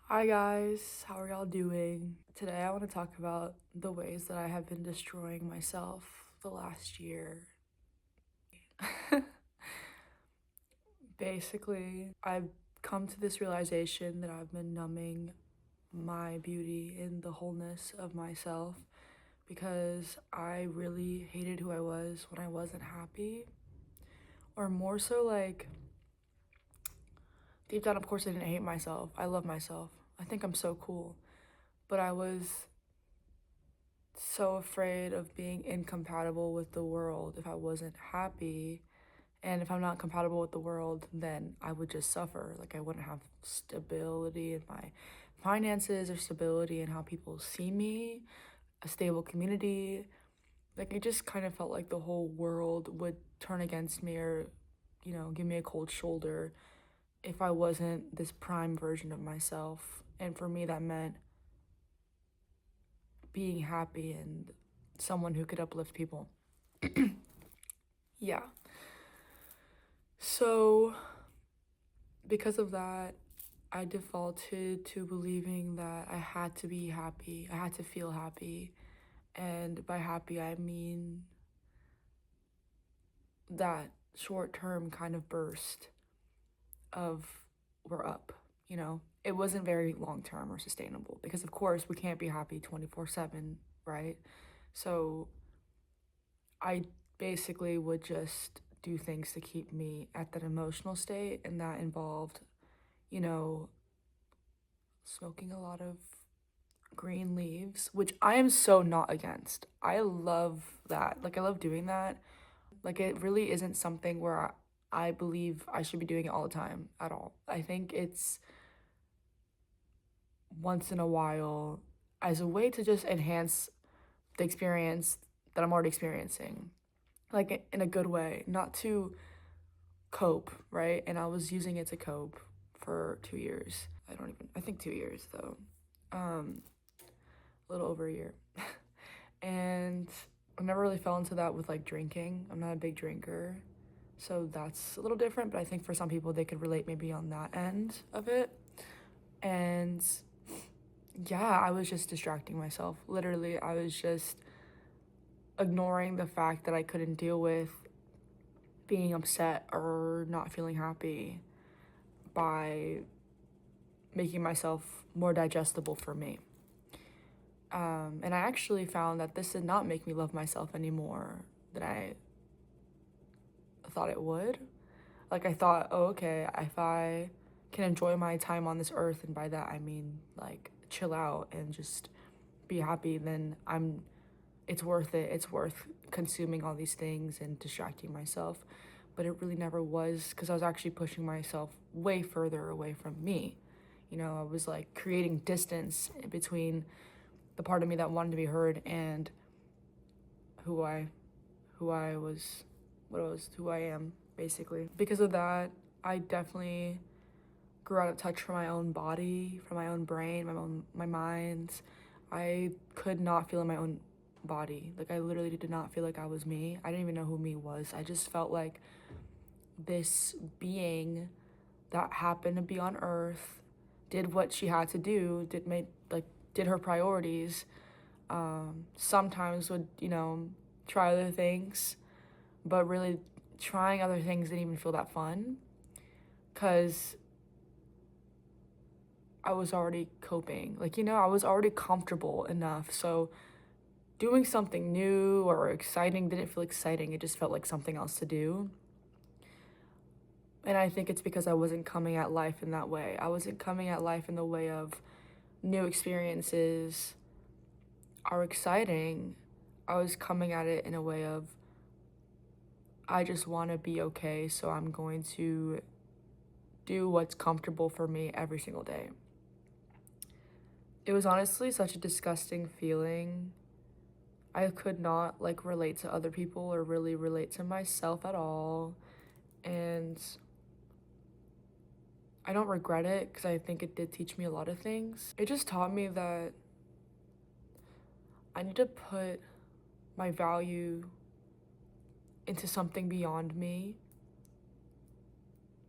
Hi guys, how are y'all doing? Today I want to talk about the ways that I have been destroying myself the last year. Basically, I've come to this realization that I've been numbing my beauty and the wholeness of myself because I really hated who I was when I wasn't happy. Or more so, like, deep down, of course, I didn't hate myself. I love myself. I think I'm so cool. But I was so afraid of being incompatible with the world if I wasn't happy. And if I'm not compatible with the world, then I would just suffer. Like, I wouldn't have stability in my finances or stability in how people see me, a stable community. Like, it just kind of felt like the whole world would turn against me or, give me a cold shoulder if I wasn't this prime version of myself. And for me, that meant being happy and someone who could uplift people. Yeah. So, because of that, I defaulted to believing that I had to be happy. I had to feel happy. And by happy, I mean that short term kind of burst of we're up, you know? It wasn't very long term or sustainable because, of course, we can't be happy 24/7, right? So, I basically would just do things to keep me at that emotional state, and that involved, you know, smoking a lot of green leaves, which I am so not against. I love that. Like, I love doing that. Like, it really isn't something where I believe I should be doing it all the time at all. I think it's once in a while as a way to just enhance the experience that I'm already experiencing, like in a good way, not to cope, right? And I was using it to cope for 2 years. I think 2 years though. A little over a year. And I never really fell into that with like drinking. I'm not a big drinker. So that's a little different, but I think for some people they could relate maybe on that end of it. And yeah, I was just distracting myself. Literally, I was just ignoring the fact that I couldn't deal with being upset or not feeling happy by making myself more digestible for me. And I actually found that this did not make me love myself anymore than I thought it would. Like, I thought, oh, okay, if I can enjoy my time on this earth, and by that I mean like chill out and just be happy, then it's worth it. It's worth consuming all these things and distracting myself. But it really never was, because I was actually pushing myself way further away from me. I was like creating distance between the part of me that wanted to be heard and who I who I was who I am, basically. Because of that, I definitely grew out of touch from my own body, from my own brain, my mind. I could not feel in my own body. Like, I literally did not feel like I was me. I didn't even know who me was. I just felt like this being that happened to be on earth, did what she had to do, did her priorities. Sometimes would, try other things, but really trying other things didn't even feel that fun because I was already coping. Like, I was already comfortable enough. So doing something new or exciting didn't feel exciting. It just felt like something else to do. And I think it's because I wasn't coming at life in that way. I wasn't coming at life in the way of new experiences are exciting. I was coming at it in a way of, I just want to be okay, so I'm going to do what's comfortable for me every single day. It was honestly such a disgusting feeling. I could not like relate to other people or really relate to myself at all. And I don't regret it because I think it did teach me a lot of things. It just taught me that I need to put my value into something beyond me.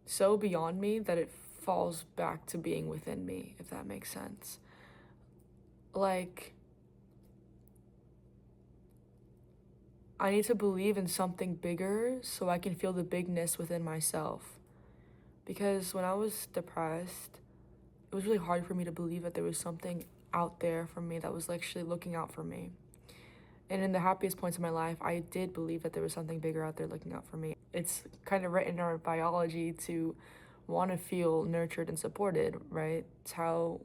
So beyond me that it falls back to being within me, if that makes sense. Like, I need to believe in something bigger so I can feel the bigness within myself. Because when I was depressed, it was really hard for me to believe that there was something out there for me that was actually looking out for me. And in the happiest points of my life, I did believe that there was something bigger out there looking out for me. It's kind of written in our biology to want to feel nurtured and supported, right? It's how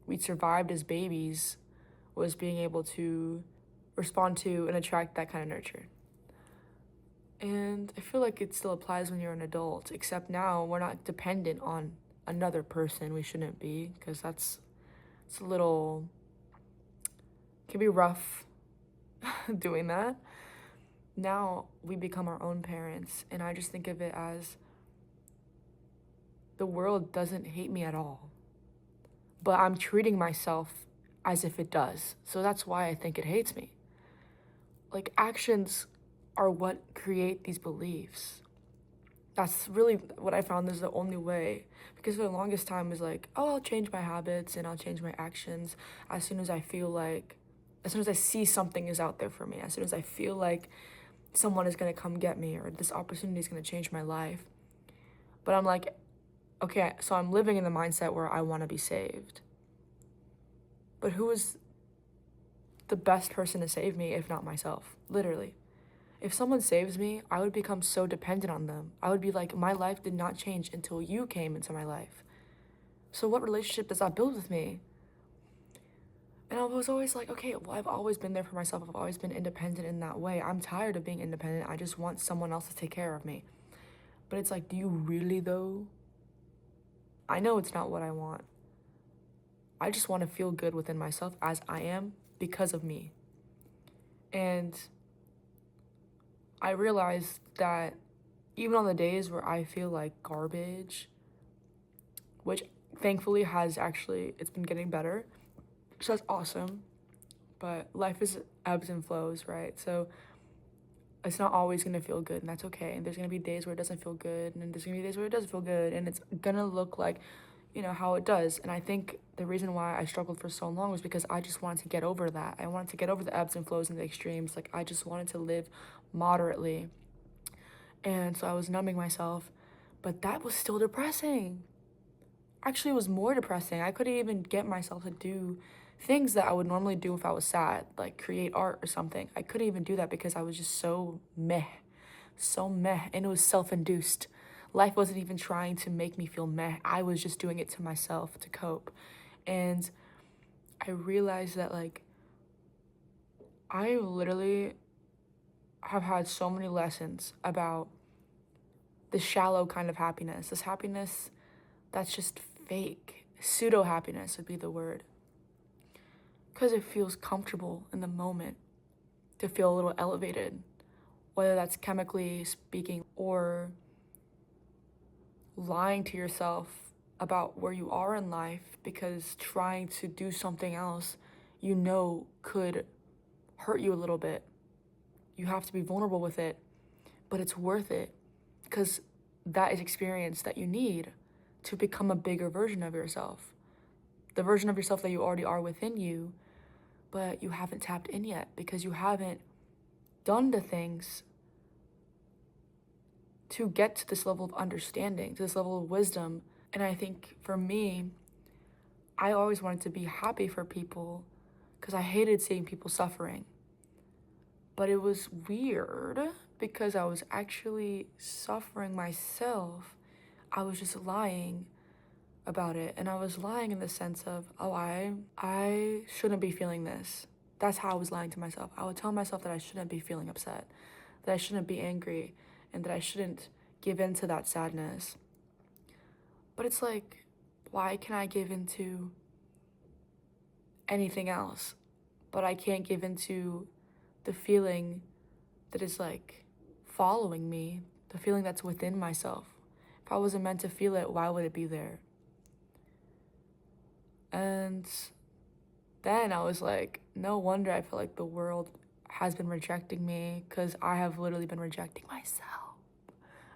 we survived as babies, was being able to respond to and attract that kind of nurture. And I feel like it still applies when you're an adult, except now we're not dependent on another person. We shouldn't be, because it's a little, can be rough doing that. Now we become our own parents, and I just think of it as the world doesn't hate me at all, but I'm treating myself as if it does. So that's why I think it hates me. Like, actions are what create these beliefs. That's really what I found is the only way. Because for the longest time, it was like, oh, I'll change my habits and I'll change my actions as soon as I feel like, as soon as I see something is out there for me, as soon as I feel like someone is going to come get me or this opportunity is going to change my life. But I'm like, okay, so I'm living in the mindset where I want to be saved. But who is the best person to save me if not myself? Literally. If someone saves me, I would become so dependent on them. I would be like, my life did not change until you came into my life. So what relationship does that build with me? And I was always like, okay, well, I've always been there for myself. I've always been independent in that way. I'm tired of being independent. I just want someone else to take care of me. But it's like, do you really though? I know it's not what I want. I just want to feel good within myself as I am because of me. And I realized that even on the days where I feel like garbage, which thankfully has actually, it's been getting better, so that's awesome, but life is ebbs and flows, right? So it's not always going to feel good, and that's okay. And there's going to be days where it doesn't feel good, and there's going to be days where it does feel good, and it's going to look like, you know, how it does. And I think the reason why I struggled for so long was because I just wanted to get over that. I wanted to get over the ebbs and flows and the extremes. Like, I just wanted to live moderately. And so I was numbing myself, but that was still depressing. Actually, it was more depressing. I couldn't even get myself to do things that I would normally do if I was sad, like create art or something. I couldn't even do that because I was just so meh, and it was self-induced. Life wasn't even trying to make me feel meh. I was just doing it to myself to cope. And I realized that, like, I literally have had so many lessons about this shallow kind of happiness, this happiness that's just fake. Pseudo happiness would be the word. Because it feels comfortable in the moment to feel a little elevated, whether that's chemically speaking or lying to yourself about where you are in life, because trying to do something else you know could hurt you a little bit. You have to be vulnerable with it, but it's worth it because that is experience that you need to become a bigger version of yourself. The version of yourself that you already are within you, but you haven't tapped in yet because you haven't done the things to get to this level of understanding, to this level of wisdom. And I think for me, I always wanted to be happy for people because I hated seeing people suffering. But it was weird because I was actually suffering myself. I was just lying about it. And I was lying in the sense of, oh, I shouldn't be feeling this. That's how I was lying to myself. I would tell myself that I shouldn't be feeling upset, that I shouldn't be angry, and that I shouldn't give in to that sadness. But it's like, why can I give into anything else? But I can't give into the feeling that is like following me, the feeling that's within myself. If I wasn't meant to feel it, why would it be there? And then I was like, no wonder I feel like the world has been rejecting me, because I have literally been rejecting myself.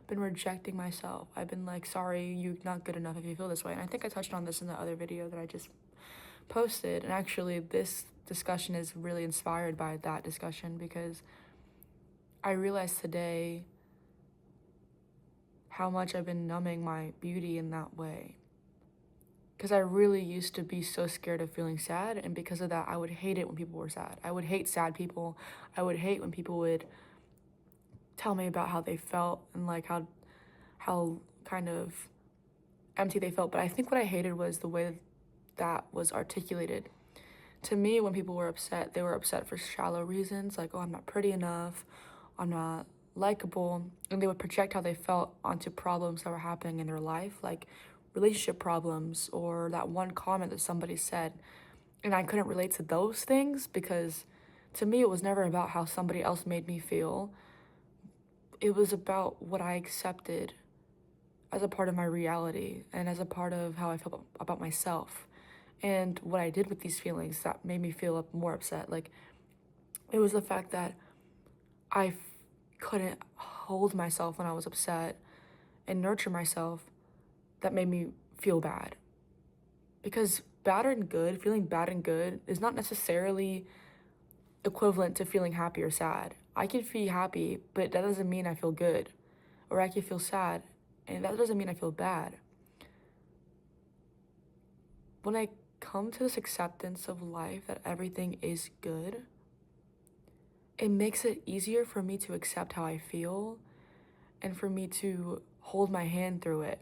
been rejecting myself. I've been like, sorry, you're not good enough if you feel this way. And I think I touched on this in the other video that I just posted. And actually, this discussion is really inspired by that discussion, because I realized today how much I've been numbing my beauty in that way. Because I really used to be so scared of feeling sad, and because of that, I would hate it when people were sad. I would hate sad people. I would hate when people would tell me about how they felt and like how kind of empty they felt. But I think what I hated was the way that was articulated. To me, when people were upset, they were upset for shallow reasons, like, oh, I'm not pretty enough, I'm not likable, and they would project how they felt onto problems that were happening in their life, like relationship problems or that one comment that somebody said. And I couldn't relate to those things, because to me it was never about how somebody else made me feel. It was about what I accepted as a part of my reality and as a part of how I felt about myself, and what I did with these feelings that made me feel more upset. Like, it was the fact that I couldn't hold myself when I was upset and nurture myself that made me feel bad. Because bad and good, feeling bad and good is not necessarily equivalent to feeling happy or sad. I can feel happy, but that doesn't mean I feel good. Or I can feel sad, and that doesn't mean I feel bad. When I come to this acceptance of life that everything is good, it makes it easier for me to accept how I feel and for me to hold my hand through it,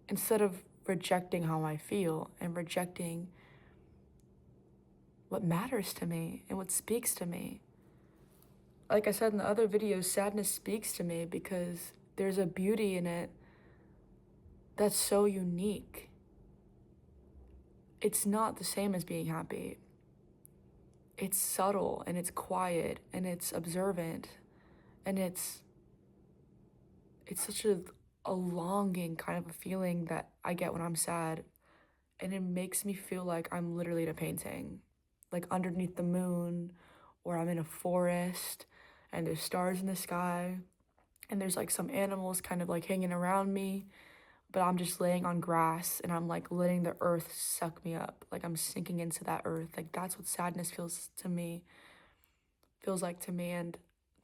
instead of rejecting how I feel and rejecting what matters to me and what speaks to me. Like I said in the other videos, sadness speaks to me because there's a beauty in it that's so unique. It's not the same as being happy. It's subtle and it's quiet and it's observant, and it's such a longing kind of a feeling that I get when I'm sad, and it makes me feel like I'm literally in a painting, like underneath the moon, or I'm in a forest and there's stars in the sky and there's like some animals kind of like hanging around me, but I'm just laying on grass and I'm like letting the earth suck me up, like I'm sinking into that earth. Like, that's what sadness feels like to me, and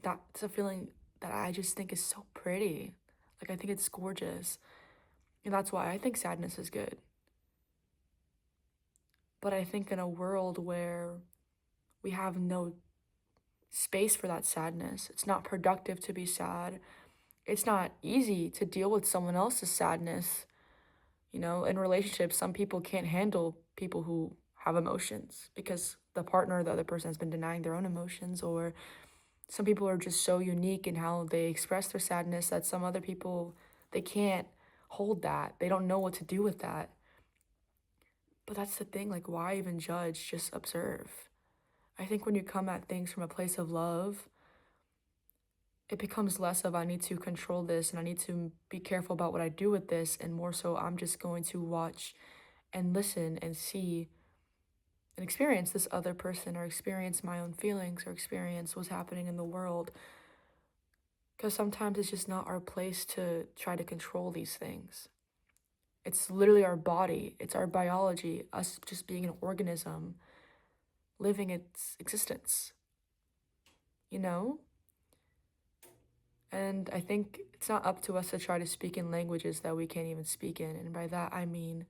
that's a feeling that I just think is so pretty. Like, I think it's gorgeous, and that's why I think sadness is good. But I think in a world where we have no space for that sadness, it's not productive to be sad. It's not easy to deal with someone else's sadness. You know, in relationships, some people can't handle people who have emotions because the partner or the other person has been denying their own emotions, or some people are just so unique in how they express their sadness that some other people, they can't hold that. They don't know what to do with that. But that's the thing, like, why even judge? Just observe. I think when you come at things from a place of love, it becomes less of I need to control this and I need to be careful about what I do with this, and more so I'm just going to watch and listen and see and experience this other person, or experience my own feelings, or experience what's happening in the world. Because sometimes it's just not our place to try to control these things. It's literally our body, it's our biology, us just being an organism living its existence, you know? And I think it's not up to us to try to speak in languages that we can't even speak in. And by that, I mean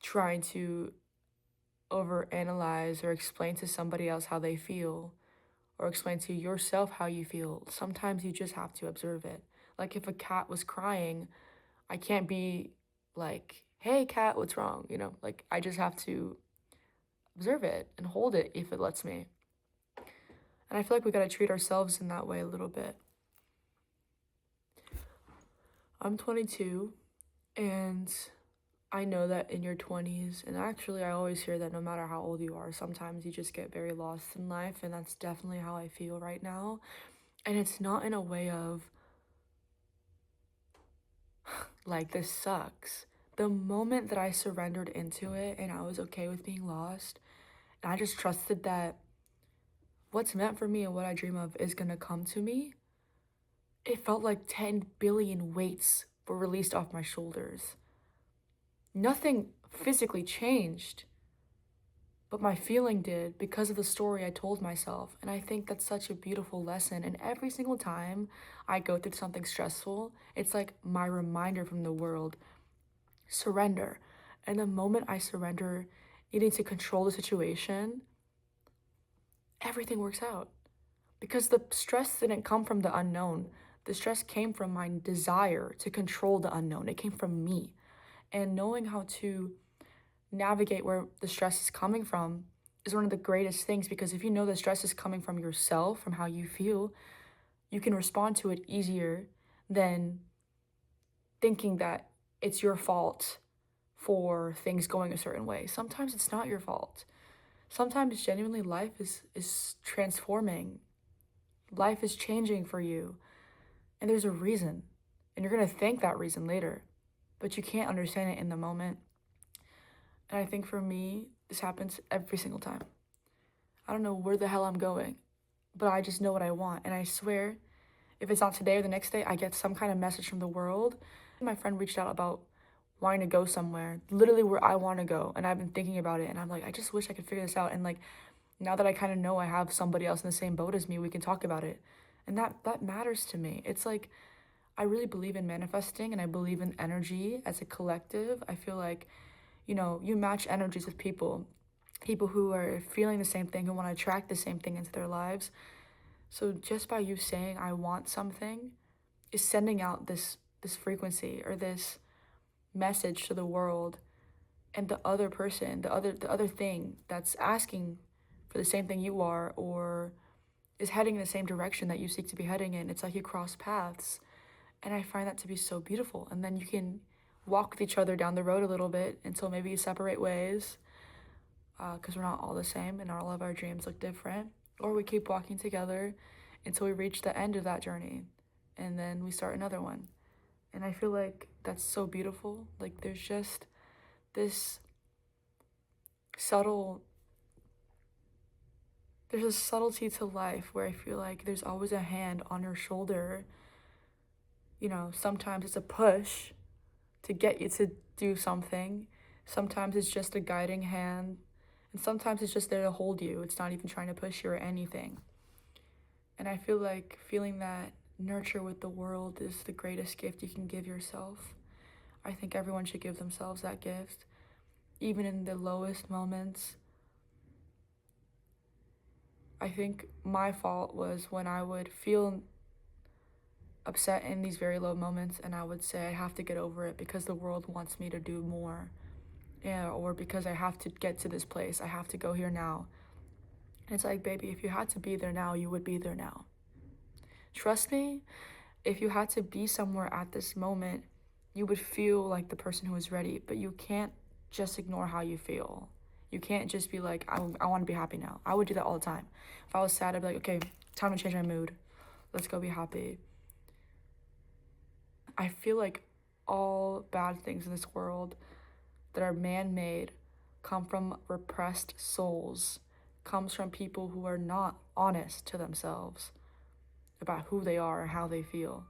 trying to overanalyze or explain to somebody else how they feel, or explain to yourself how you feel. Sometimes you just have to observe it. Like, if a cat was crying, I can't be like, hey, cat, what's wrong? You know, like, I just have to observe it and hold it if it lets me. And I feel like we gotta treat ourselves in that way a little bit. I'm 22, and I know that in your 20s, and actually I always hear that no matter how old you are, sometimes you just get very lost in life, and that's definitely how I feel right now. And it's not in a way of, like, this sucks. The moment that I surrendered into it and I was okay with being lost, and I just trusted that what's meant for me and what I dream of is gonna come to me, it felt like 10 billion weights were released off my shoulders. Nothing physically changed, but my feeling did because of the story I told myself. And I think that's such a beautiful lesson. And every single time I go through something stressful, it's like my reminder from the world: surrender. And the moment I surrender, needing to control the situation, everything works out. Because the stress didn't come from the unknown. The stress came from my desire to control the unknown. It came from me. And knowing how to navigate where the stress is coming from is one of the greatest things, because if you know the stress is coming from yourself, from how you feel, you can respond to it easier than thinking that it's your fault for things going a certain way. Sometimes it's not your fault. Sometimes genuinely life is transforming. Life is changing for you, and there's a reason. And you're going to thank that reason later, but you can't understand it in the moment. And I think for me, this happens every single time. I don't know where the hell I'm going, but I just know what I want. And I swear, if it's not today or the next day, I get some kind of message from the world. My friend reached out about wanting to go somewhere, literally where I want to go. And I've been thinking about it, and I'm like, I just wish I could figure this out. And like, now that I kind of know I have somebody else in the same boat as me, we can talk about it. And that matters to me. It's like, I really believe in manifesting, and I believe in energy as a collective. I feel like, you match energies with people who are feeling the same thing, who want to attract the same thing into their lives. So just by you saying I want something is sending out this frequency or this message to the world, and the other person, the other thing that's asking for the same thing you are, or is heading in the same direction that you seek to be heading in. It's like you cross paths. And I find that to be so beautiful. And then you can walk with each other down the road a little bit until maybe you separate ways, because we're not all the same and all of our dreams look different. Or we keep walking together until we reach the end of that journey, and then we start another one. And I feel like that's so beautiful. Like there's just this subtle, there's a subtlety to life where I feel like there's always a hand on your shoulder. Sometimes it's a push to get you to do something. Sometimes it's just a guiding hand. And sometimes it's just there to hold you. It's not even trying to push you or anything. And I feel like feeling that nurture with the world is the greatest gift you can give yourself. I think everyone should give themselves that gift, even in the lowest moments. I think my fault was when I would feel upset in these very low moments, and I would say I have to get over it because the world wants me to do more. Yeah, or because I have to get to this place, I have to go here now. And it's like, baby, if you had to be there now, you would be there now. Trust me, if you had to be somewhere at this moment, you would feel like the person who is ready, but you can't just ignore how you feel. You can't just be like, I want to be happy now. I would do that all the time. If I was sad, I'd be like, okay, time to change my mood. Let's go be happy. I feel like all bad things in this world that are man-made come from repressed souls, comes from people who are not honest to themselves about who they are and how they feel.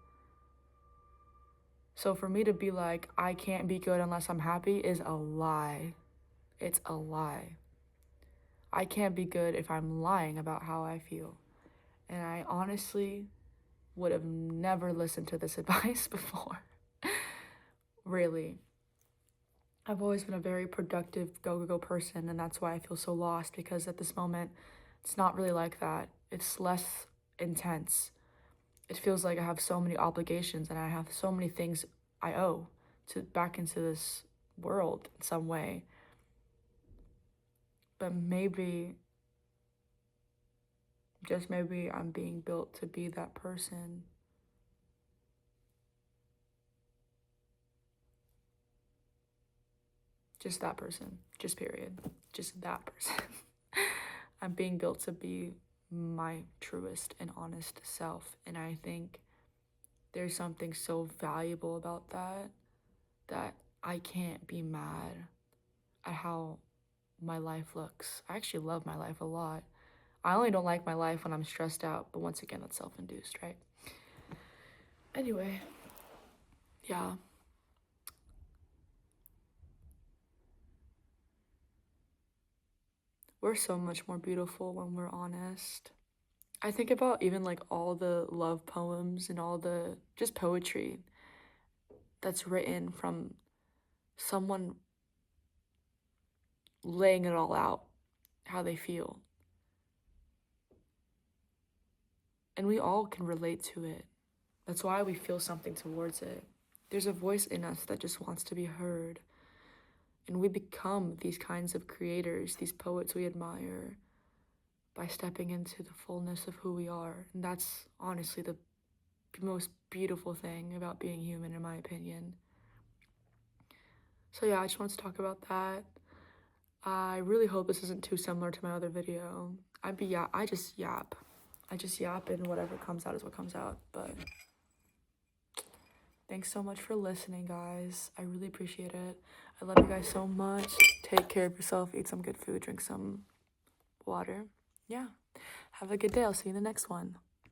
So for me to be like, I can't be good unless I'm happy is a lie. It's a lie. I can't be good if I'm lying about how I feel. And I honestly would have never listened to this advice before. Really. I've always been a very productive go person, and that's why I feel so lost, because at this moment, it's not really like that. It's less intense. It feels like I have so many obligations and I have so many things I owe to back into this world in some way. But maybe, just maybe, I'm being built to be that person. Just that person. Just period. Just that person. I'm being built to be my truest and honest self. And I think there's something so valuable about that I can't be mad at how my life looks. I actually love my life a lot. I only don't like my life when I'm stressed out, but once again, that's self-induced, right? Anyway, yeah. We're so much more beautiful when we're honest. I think about even like all the love poems and all the just poetry that's written from someone laying it all out, how they feel. And we all can relate to it. That's why we feel something towards it. There's a voice in us that just wants to be heard. And we become these kinds of creators, these poets we admire, by stepping into the fullness of who we are. And that's honestly the most beautiful thing about being human, in my opinion. So yeah, I just wanted to talk about that. I really hope this isn't too similar to my other video. I just yap. I just yap, and whatever comes out is what comes out. But thanks so much for listening, guys. I really appreciate it. I love you guys so much. Take care of yourself. Eat some good food. Drink some water. Yeah. Have a good day. I'll see you in the next one.